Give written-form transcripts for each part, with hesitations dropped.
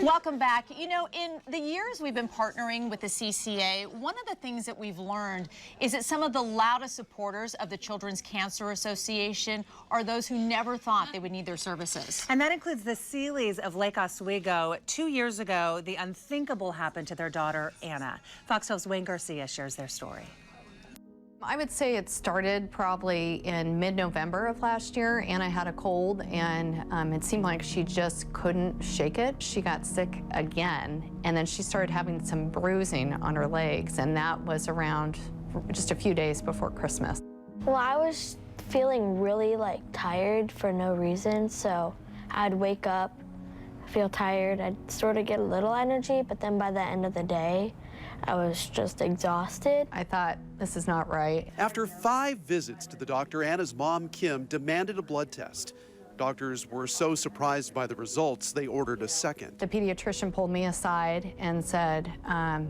Welcome back. You know, in the years we've been partnering with the CCA, one of the things that we've learned is that some of the loudest supporters of the Children's Cancer Association are those who never thought they would need their services. And that includes the Seeleys of Lake Oswego. 2 years ago, the unthinkable happened to their daughter, Anna. Fox 12's Wayne Garcia shares their story. I would say it started probably in mid-November of last year. Anna had a cold, and it seemed like she just couldn't shake it. She got sick again, and then she started having some bruising on her legs, and that was around just a few days before Christmas. Well, I was feeling really tired for no reason, so I'd wake up, feel tired, I'd sort of get a little energy, but then by the end of the day, I was just exhausted. I thought, this is not right. After 5 visits to the doctor, Anna's mom, Kim, demanded a blood test. Doctors were so surprised by the results, they ordered a second. The pediatrician pulled me aside and said,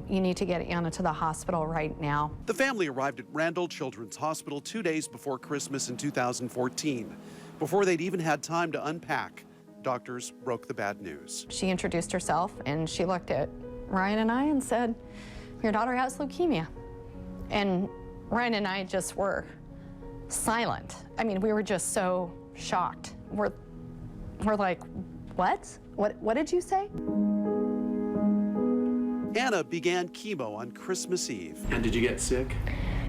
you need to get Anna to the hospital right now. The family arrived at Randall Children's Hospital 2 days before Christmas in 2014. Before they'd even had time to unpack, doctors broke the bad news. She introduced herself, and she looked at Ryan and I and said, your daughter has leukemia. And Ryan and I just were silent. I mean, we were just so shocked. We're like, what? What did you say? Anna began chemo on Christmas Eve. And did you get sick?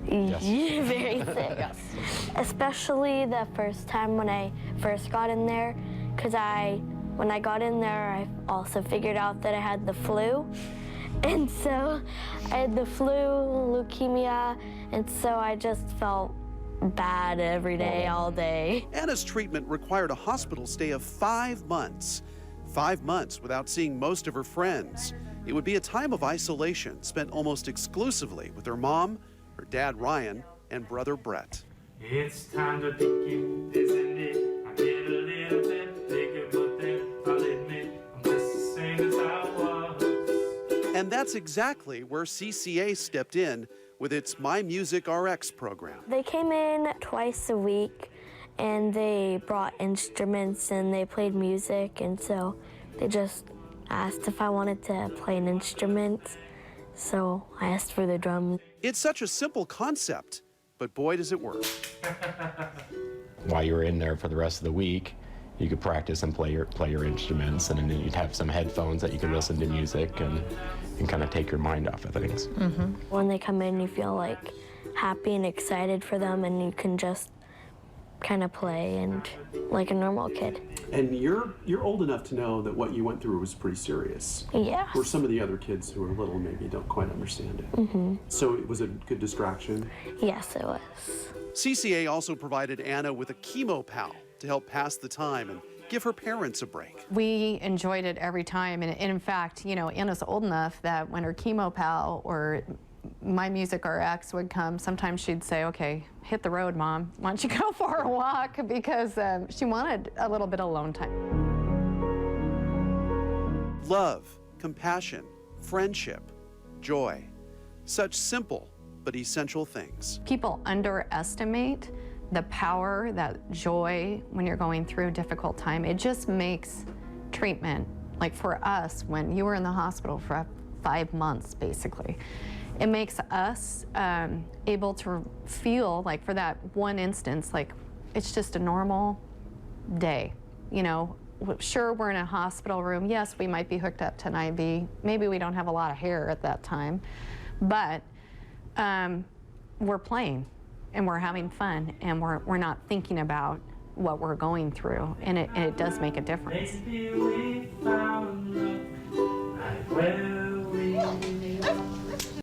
Yes. Yeah, very sick. Yes. Especially the first time when I first got in there, because when I got in there, I also figured out that I had the flu. And so I had the flu, leukemia, and so I just felt bad every day, all day. Anna's treatment required a hospital stay of 5 months. 5 months without seeing most of her friends. It would be a time of isolation spent almost exclusively with her mom, her dad Ryan, and brother Brett. It's time to begin, isn't it? I get a little bit bigger, but then I'll admit I'm just the same as I was. And that's exactly where CCA stepped in with its My Music RX program. They came in twice a week, and they brought instruments, and they played music, and so they just asked if I wanted to play an instrument, so I asked for the drums. It's such a simple concept, but boy, does it work. While you were in there for the rest of the week, you could practice and play your instruments, and then you'd have some headphones that you could listen to music and kind of take your mind off of things. Mm-hmm. When they come in, you feel happy and excited for them, and you can just kind of play and like a normal kid. And you're old enough to know that what you went through was pretty serious. Yeah. Where some of the other kids who are little maybe don't quite understand it. Mm-hmm. So it was a good distraction? Yes, it was. CCA also provided Anna with a chemo pal to help pass the time and give her parents a break. We enjoyed it every time, and in fact, you know, Anna's old enough that when her chemo pal or My Music RX would come, sometimes she'd say, okay, hit the road, Mom. Why don't you go for a walk? Because she wanted a little bit of alone time. Love, compassion, friendship, joy. Such simple but essential things. People underestimate the power, that joy when you're going through a difficult time. It just makes treatment, like for us, when you were in the hospital for 5 months, basically, it makes us able to feel like, for that one instance, like it's just a normal day. You know, sure, we're in a hospital room. Yes, we might be hooked up to an IV. Maybe we don't have a lot of hair at that time, but we're playing and we're having fun, and we're not thinking about what we're going through, and it does make a difference.